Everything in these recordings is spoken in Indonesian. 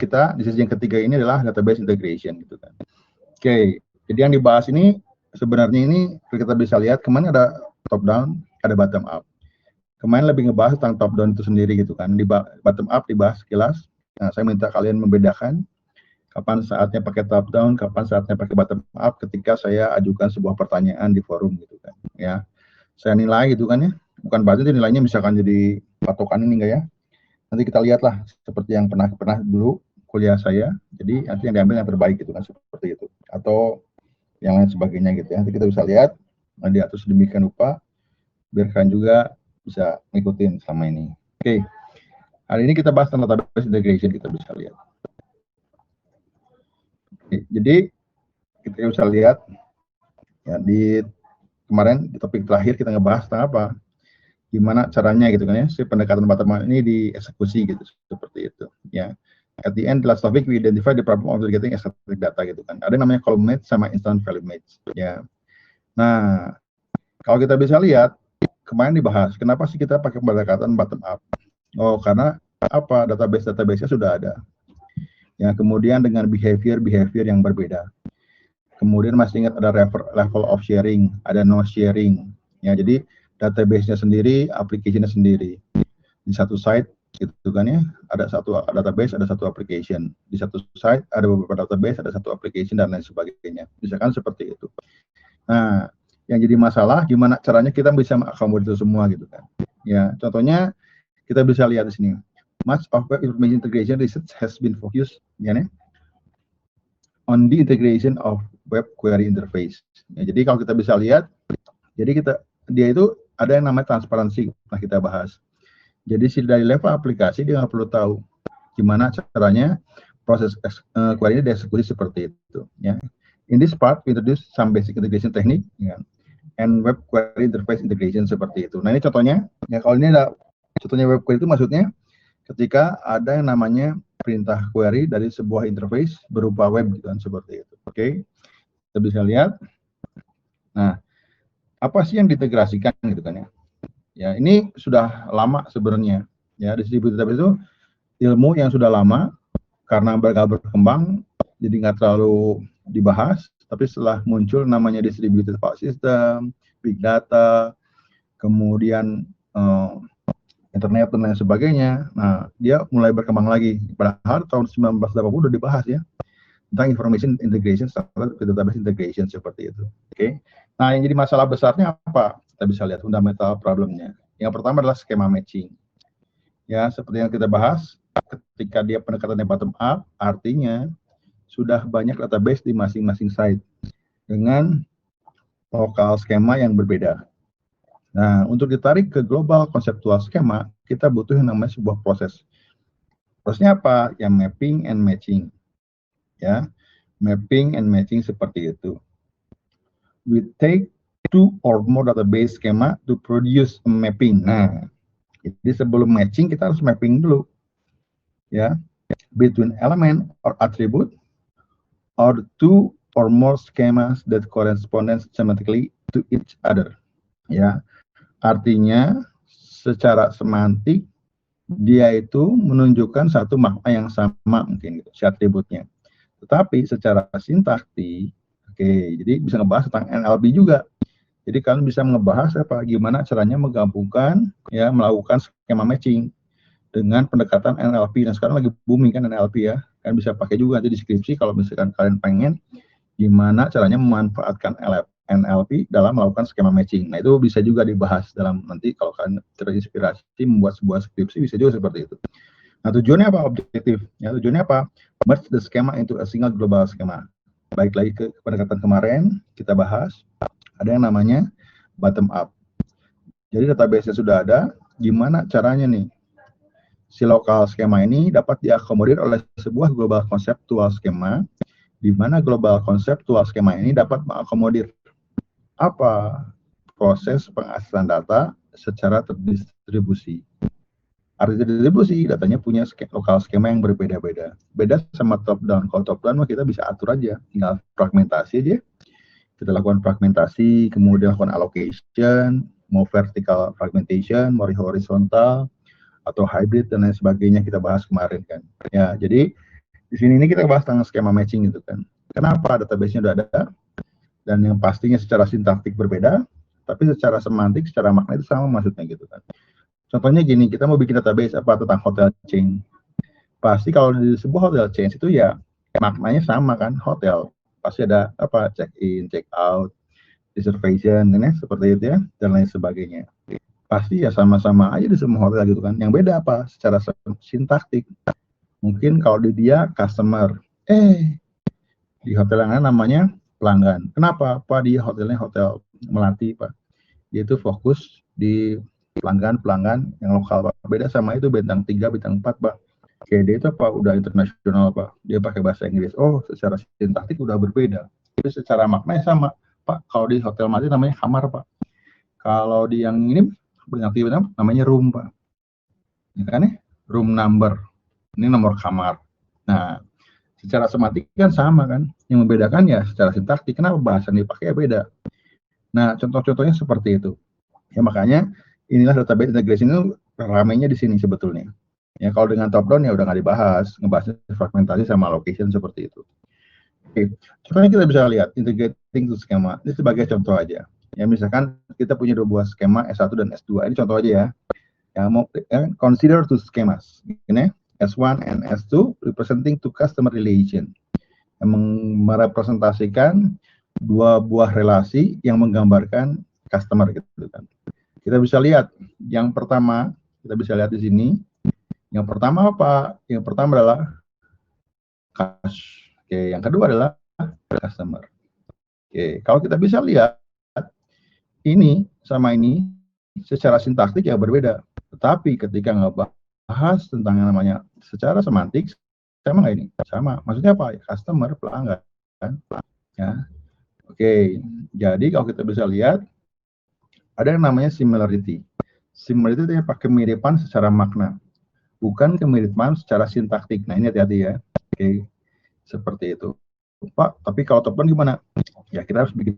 kita di sesi yang ketiga ini adalah database integration gitu kan. Oke, jadi yang dibahas ini sebenarnya ini kita bisa lihat kemarin ada top down, ada bottom up. Kemarin lebih ngebahas tentang top down itu sendiri gitu kan. Di bottom up dibahas sekilas. Nah, saya minta kalian membedakan kapan saatnya pakai top down, kapan saatnya pakai bottom up ketika saya ajukan sebuah pertanyaan di forum gitu kan. Ya, saya nilai gitu kan ya. Bukan berarti nilainya misalkan jadi patokan ini enggak ya. Nanti kita lihatlah seperti yang pernah dulu kuliah saya. Jadi nanti yang diambil yang terbaik gitu kan seperti itu. Atau yang lain sebagainya gitu ya. Nanti kita bisa lihat diatur sedemikian rupa biar kalian juga bisa ngikutin sama ini. Oke. Hari ini kita bahas tentang database integration, kita bisa lihat. Jadi kita bisa lihat ya di kemarin di topik terakhir kita ngebahas tentang apa, gimana caranya gitu kan ya si pendekatan bottom up ini dieksekusi gitu seperti itu ya. At the end last topic we identify the problem of getting static data gitu kan. Ada namanya column match sama instant value match ya. Nah kalau kita bisa lihat kemarin dibahas kenapa sih kita pakai pendekatan bottom up. Oh karena apa, database-nya sudah ada. Ya, kemudian dengan behavior yang berbeda. Kemudian masih ingat ada level of sharing, ada no sharing. Ya, jadi database-nya sendiri, application-nya sendiri. Di satu site itu kan ya, ada satu database, ada satu application. Di satu site ada beberapa database, ada satu application dan lain sebagainya. Misalkan seperti itu. Nah, yang jadi masalah gimana caranya kita bisa mengakomodir itu semua gitu kan. Ya, contohnya kita bisa lihat di sini. Much of web information integration research has been focused ya, on the integration of web query interface. Ya, jadi kalau kita bisa lihat, jadi dia itu ada yang namanya transparansi, nah kita bahas. Jadi dari level aplikasi dia nggak perlu tahu gimana caranya proses query ini dieksekusi seperti itu. Ya. In this part, we introduce some basic integration technique ya, and web query interface integration seperti itu. Nah ini contohnya, ya kalau ini ada contohnya web query itu maksudnya ketika ada yang namanya perintah query dari sebuah interface berupa web gitu kan seperti itu. Oke. Kita bisa lihat. Nah, apa sih yang diintegrasikan gitu kan ya? Ya, ini sudah lama sebenarnya. Ya, distributed database itu ilmu yang sudah lama karena berkembang jadi nggak terlalu dibahas, tapi setelah muncul namanya distributed file system, big data, kemudian internet dan lain sebagainya. Nah, dia mulai berkembang lagi. Padahal tahun 1980 udah dibahas ya tentang information integration sama database integration seperti itu. Oke. Nah, yang jadi masalah besarnya apa? Kita bisa lihat fundamental problemnya. Yang pertama adalah skema matching. Ya, seperti yang kita bahas, ketika dia pendekatannya bottom up, artinya sudah banyak database di masing-masing site dengan lokal skema yang berbeda. Nah, untuk ditarik ke global konseptual skema, kita butuh yang namanya sebuah proses. Prosesnya apa? Yang mapping and matching. Ya, mapping and matching seperti itu. We take two or more database schema to produce a mapping. Nah, jadi sebelum matching kita harus mapping dulu. Ya, between element or attribute or two or more schemas that correspond semantically to each other. Ya, artinya secara semantik dia itu menunjukkan satu makna yang sama mungkin gitu, si atributnya. Tetapi secara sintaktik, jadi bisa ngebahas tentang NLP juga. Jadi kalian bisa ngebahas apa gimana caranya menggabungkan ya melakukan skema matching dengan pendekatan NLP. Dan sekarang lagi booming kan NLP ya. Kalian bisa pakai juga nanti di deskripsi kalau misalkan kalian pengen gimana caranya memanfaatkan NLP dalam melakukan skema matching. Nah, itu bisa juga dibahas dalam nanti kalau kalian terinspirasi membuat sebuah skripsi bisa juga seperti itu. Nah, tujuannya apa? Objektif. Ya, tujuannya apa? Merge the schema into a single global schema. Baik lagi ke pendekatan kemarin kita bahas, ada yang namanya bottom up. Jadi database-nya sudah ada, gimana caranya nih si lokal skema ini dapat diakomodir oleh sebuah global konseptual skema, di mana global konseptual skema ini dapat mengakomodir apa proses pengasilan data secara terdistribusi. Arti terdistribusi, datanya punya lokal skema yang berbeda-beda. Beda sama top down. Kalau top down kita bisa atur aja, tinggal fragmentasi aja. Kita lakukan fragmentasi, kemudian lakukan allocation, mau vertical fragmentation, mau horizontal, atau hybrid dan lain sebagainya kita bahas kemarin kan. Ya, jadi Di sini ini kita bahas tentang skema matching gitu kan. Kenapa database-nya udah ada dan yang pastinya secara sintaktik berbeda, tapi secara semantik, secara makna itu sama maksudnya gitu kan. Contohnya gini, kita mau bikin database apa tentang hotel chain. Pasti kalau di sebuah hotel chain itu ya maknanya sama kan, hotel. Pasti ada apa, check in, check out, reservation, ini seperti itu ya, dan lain sebagainya. Pasti ya sama-sama aja di semua hotel gitu kan. Yang beda apa? Secara sintaktik. Mungkin kalau di dia customer, di hotel yang lain namanya pelanggan. Kenapa? Pak, di hotelnya hotel Melati, Pak. Dia itu fokus di pelanggan yang lokal, Pak. Beda sama itu bintang 3, bintang 4, Pak. Oke, dia itu apa? Udah internasional, Pak. Dia pakai bahasa Inggris. Oh, secara sintaktik udah berbeda. Tapi secara maknanya sama. Pak, kalau di hotel Melati namanya kamar, Pak. Kalau di yang ini, bintang 3, namanya room, Pak. Ya kan ya? Room number. Ini nomor kamar. Nah, secara semantik kan sama kan. Yang membedakan ya secara sintaktik. Kenapa bahasa yang dipakai ya beda. Nah, contoh-contohnya seperti itu. Ya makanya inilah database integration itu ramainya di sini sebetulnya. Ya kalau dengan top down ya udah nggak dibahas, ngebahas fragmentasi sama location seperti itu. Oke, contohnya kita bisa lihat integrating to skema. Ini sebagai contoh aja. Ya misalkan kita punya dua buah skema S1 dan S2. Ini contoh aja ya. Ya mau consider two schemas. Ini S1 and S2 representing to customer relation. Yang merepresentasikan dua buah relasi yang menggambarkan customer gitu kan. Kita bisa lihat yang pertama, kita bisa lihat di sini. Yang pertama apa? Yang pertama adalah cash. Oke, yang kedua adalah customer. Oke, kalau kita bisa lihat ini sama ini secara sintaktik ya berbeda. Tetapi ketika ngebahas tentang yang namanya secara semantik sama nggak ini? Sama. Maksudnya apa? Customer, pelanggan. Ya. Oke, jadi kalau kita bisa lihat ada yang namanya similarity. Similarity itu apa? Kemiripan secara makna, bukan kemiripan secara sintaktik. Nah ini hati-hati ya. Oke, seperti itu. Pak, tapi kalau top down gimana? Ya kita harus bikin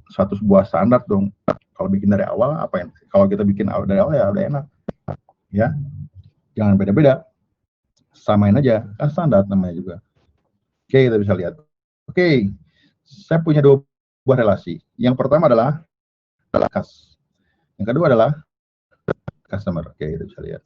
satu sebuah standar dong. Kalau bikin dari awal apa yang? Kalau kita bikin dari awal ya udah enak. Ya, jangan beda-beda. Samain aja, kan standar namanya juga. Oke, kita bisa lihat. Oke, saya punya dua buah relasi. Yang pertama adalah kas. Yang kedua adalah customer. Oke, kita bisa lihat.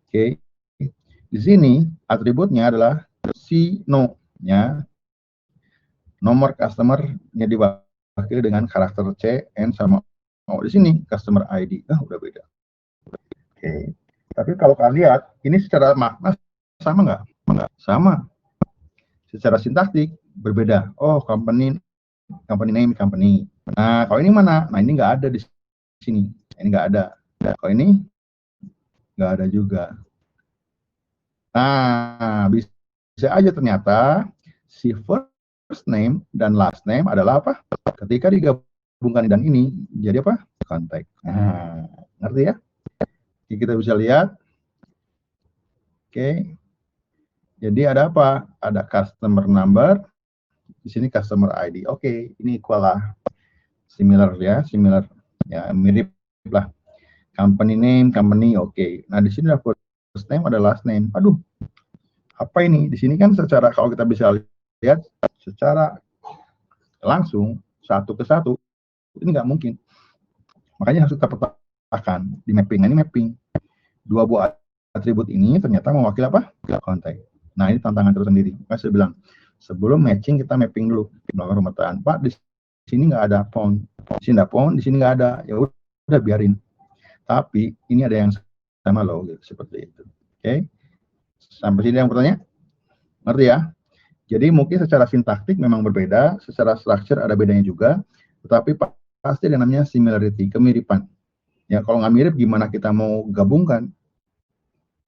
Oke, di sini atributnya adalah si no nya nomor customer-nya diwakili dengan karakter C, N sama O. Di sini customer ID. Udah beda. Oke. Tapi kalau kalian lihat, ini secara makna sama nggak? Nggak sama. Secara sintaktik berbeda. Oh, company name, company. Nah, kalau ini mana? Nah, ini nggak ada di sini. Ini nggak ada. Kalau ini nggak ada juga. Nah, bisa aja ternyata si first name dan last name adalah apa? Ketika digabungkan dan ini jadi apa? Kontak. Nah, ngerti ya? Jadi kita bisa lihat. Oke. Jadi ada apa? Ada customer number. Di sini customer ID. Oke, ini equal lah. Similar ya, similar. Ya, mirip lah. Company name, company, oke. Nah, di sini ada first name, ada last name. Aduh, apa ini? Di sini kan secara, kalau kita bisa lihat, secara langsung, satu ke satu, ini nggak mungkin. Makanya harus kita petakan di mapping. Nah, ini mapping. Dua buah atribut ini ternyata mewakili apa? Kontak. Nah, ini tantangan tersendiri. Makanya saya bilang, sebelum matching kita mapping dulu. Melakukan pemetaan. Pak, di sini nggak ada pound. Di sini ada pound, di sini nggak ada. Ya udah biarin. Tapi ini ada yang sama loh, gitu, seperti itu. Oke, sampai sini yang bertanya, ngerti ya? Jadi mungkin secara sintaktik memang berbeda, secara structure ada bedanya juga, tetapi pasti ada namanya similarity, kemiripan. Ya kalau nggak mirip gimana kita mau gabungkan?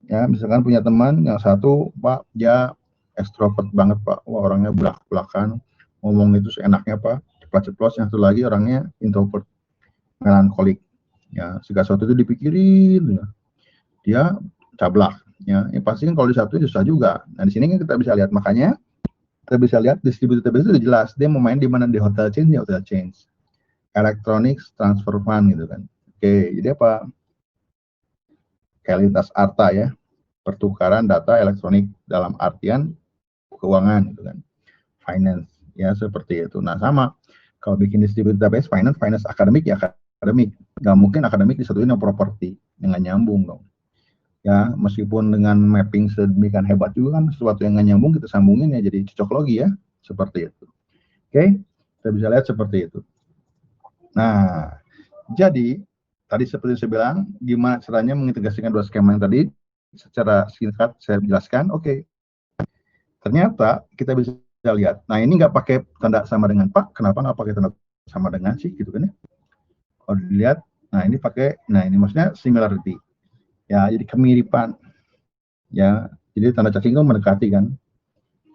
Ya misalkan punya teman yang satu, Pak, dia ekstrovert banget Pak, wah orangnya belak-belakan, ngomong itu seenaknya Pak, ceplos-ceplos. Yang satu lagi orangnya introvert, melankolik. Ya segala sesuatu itu dipikirin, ya. Dia cablak. Ya, pasti kan kalau di satu susah juga. Nah di sini kan kita bisa lihat, makanya kita bisa lihat distributed database itu jelas dia mau main di mana, di hotel chain, di hotel chain, electronic transfer fund gitu kan. Oke, jadi apa? Kayak lintas arta ya, pertukaran data elektronik dalam artian keuangan gitu kan, finance ya seperti itu. Nah sama kalau bikin distributed database finance akademik ya akademik, nggak mungkin akademik disatuin sama properti, dengan nyambung dong. Ya meskipun dengan mapping sedemikian hebat juga kan sesuatu yang nggak nyambung kita sambungin ya jadi cocok logi ya seperti itu. Oke, kita bisa lihat seperti itu. Nah, jadi tadi seperti saya bilang, gimana caranya mengintegrasikan dua skema yang tadi secara singkat saya jelaskan. Oke, ternyata kita bisa lihat. Nah ini nggak pakai tanda sama dengan Pak. Kenapa nggak pakai tanda sama dengan sih gitu kan ya? Kalau dilihat, nah ini pakai, nah ini maksudnya similarity. Ya, jadi kemiripan. Ya, jadi tanda cacing itu mendekati kan?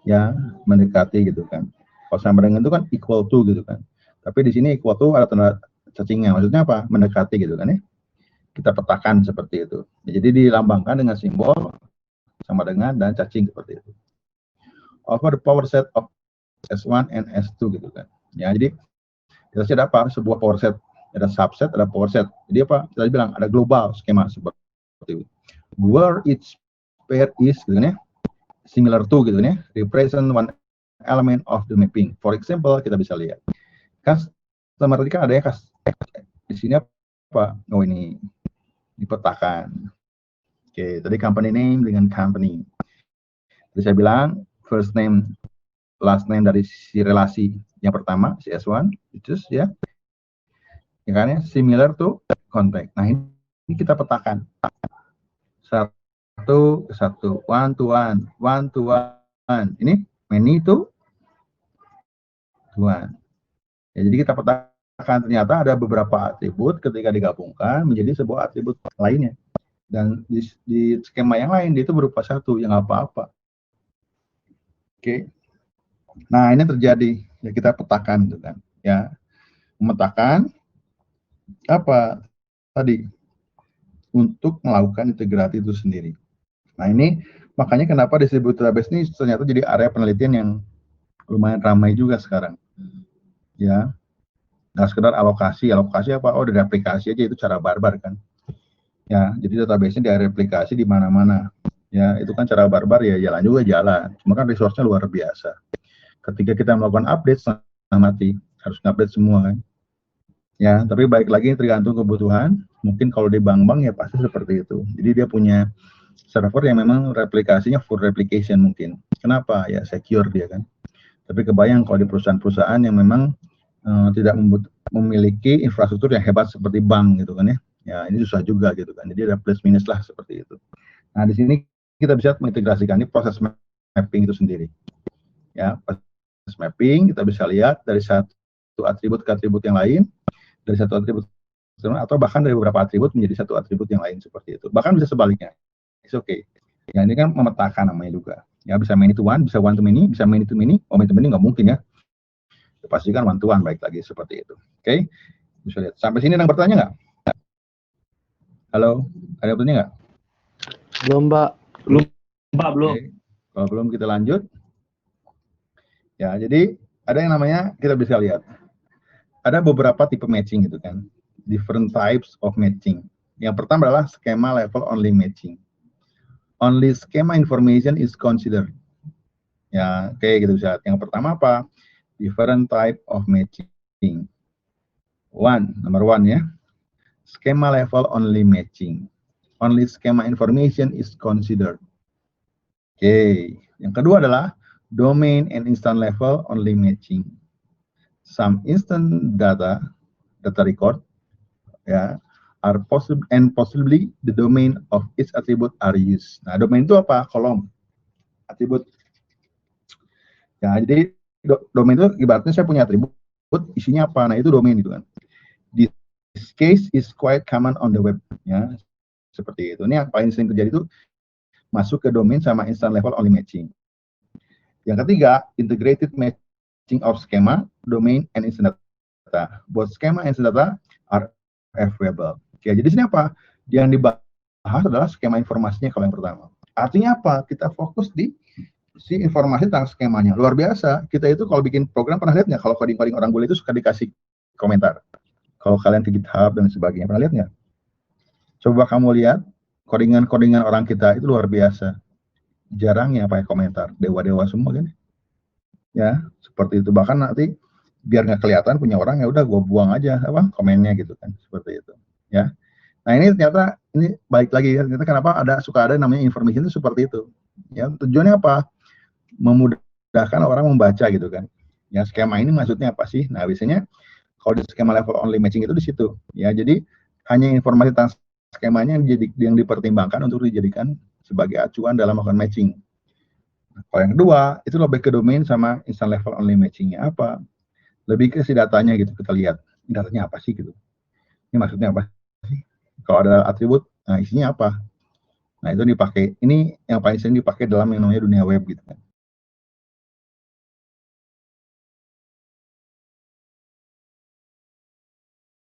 Ya, mendekati gitu kan. Kalau sama dengan itu kan equal to gitu kan. Tapi di sini equal to ada tanda cacingnya. Maksudnya apa? Mendekati gitu kan ya. Kita petakan seperti itu. Ya, jadi dilambangkan dengan simbol sama dengan dan cacing seperti itu. Over the power set of S1 and S2 gitu kan. Ya, jadi kita ada apa? Sebuah power set, ada subset, ada power set. Jadi apa? Kita bilang ada global skema seperti itu. Where each pair is gitu kan ya. Similar to gitu kan ya. Represent one element of the mapping. For example, kita bisa lihat. Customer tadi kan ada ya di sini apa? Oh ini dipetakan. Oke, tadi company name dengan company. Jadi saya bilang first name, last name dari si relasi yang pertama, si S1, itu ya. Ya kan ya, similar to contact. Nah, ini kita petakan. Satu ke satu, one to one. Ini many to one. Ya, jadi kita petakan ternyata ada beberapa atribut ketika digabungkan menjadi sebuah atribut lainnya. Dan di skema yang lain itu berupa satu yang apa-apa. Oke. Nah, ini terjadi. Ya kita petakan gitu kan. Ya. Memetakan apa tadi untuk melakukan integrasi itu sendiri. Nah, ini makanya kenapa distributed database ini ternyata jadi area penelitian yang lumayan ramai juga sekarang. Ya. Nggak sekedar alokasi apa? Oh, dari aplikasi aja itu cara barbar kan. Ya, jadi database-nya direplikasi di mana-mana. Ya, itu kan cara barbar ya jalan juga jalan. Cuma kan resource-nya luar biasa. Ketika kita melakukan update setengah mati, harus update semua kan. Ya, tapi baik lagi tergantung kebutuhan. Mungkin kalau di bank-bank ya pasti seperti itu. Jadi dia punya server yang memang replikasinya full replication mungkin. Kenapa? Ya secure dia kan. Tapi kebayang kalau di perusahaan-perusahaan yang memang tidak memiliki infrastruktur yang hebat seperti bank gitu kan ya. Ya ini susah juga gitu kan. Jadi ada plus minus lah seperti itu. Nah di sini kita bisa mengintegrasikan ini proses mapping itu sendiri. Ya proses mapping kita bisa lihat dari satu atribut ke atribut yang lain, dari satu atribut atau bahkan dari beberapa atribut menjadi satu atribut yang lain seperti itu. Bahkan bisa sebaliknya. It's okay. Ya ini kan memetakan namanya juga. Ya bisa many to one, bisa one to many, bisa many to many. Oh many to many nggak mungkin ya. Pasti kan one to one baik lagi seperti itu. Oke. Bisa lihat. Sampai sini ada yang bertanya nggak? Halo, ada yang bertanya nggak? Belum, Pak. Belum. Okay. Kalau belum kita lanjut. Ya, jadi ada yang namanya kita bisa lihat. Ada beberapa tipe matching gitu kan. Different types of matching. Yang pertama adalah skema level only matching. Only schema information is considered. Ya, oke gitu bisa. Yang pertama apa? Different type of matching. Number one ya. Schema level only matching. Only schema information is considered. Oke. Yang kedua adalah domain and instant level only matching. Some instant data record, ya, are possible and possibly the domain of each attribute are used. Nah, domain itu apa? Kolom, atribut. Ya, jadi domain itu ibaratnya saya punya atribut, isinya apa? Nah, itu domain itu kan. This case is quite common on the web, ya. Seperti itu. Ini yang paling sering terjadi itu masuk ke domain sama instant level only matching. Yang ketiga, integrated matching of schema, domain, and instant data. Both schema and instant data are available. Oke, jadi sini apa? Yang dibahas adalah skema informasinya kalau yang pertama. Artinya apa? Kita fokus di si informasi tentang skemanya. Luar biasa. Kita itu kalau bikin program pernah lihat nggak? Kalau coding-coding orang bule itu suka dikasih komentar. Kalau kalian ke GitHub dan sebagainya, pernah lihat nggak? Coba kamu lihat codingan-codingan orang kita itu luar biasa. jarang yang pakai komentar, dewa-dewa semua kan. Ya, seperti itu. Bahkan nanti biar nggak kelihatan punya orang, ya udah gue buang aja apa komennya gitu kan, seperti itu. Ya. Nah ini ternyata ini baik lagi ya. Ternyata kenapa suka ada namanya information itu seperti itu. Ya tujuannya apa? Memudahkan orang membaca gitu kan. Ya skema ini maksudnya apa sih? Nah biasanya kalau di skema level only matching itu di situ. Ya jadi hanya informasi tentang skemanya yang dipertimbangkan untuk dijadikan sebagai acuan dalam melakukan matching. Kalau yang kedua, itu lebih ke domain sama instant level only matching-nya apa. Lebih ke si datanya gitu, kita lihat. Ini datanya apa sih gitu. Ini maksudnya apa sih? Kalau ada atribut, nah isinya apa? Nah itu dipakai. Ini yang paling sering dipakai dalam yang namanya dunia web gitu kan.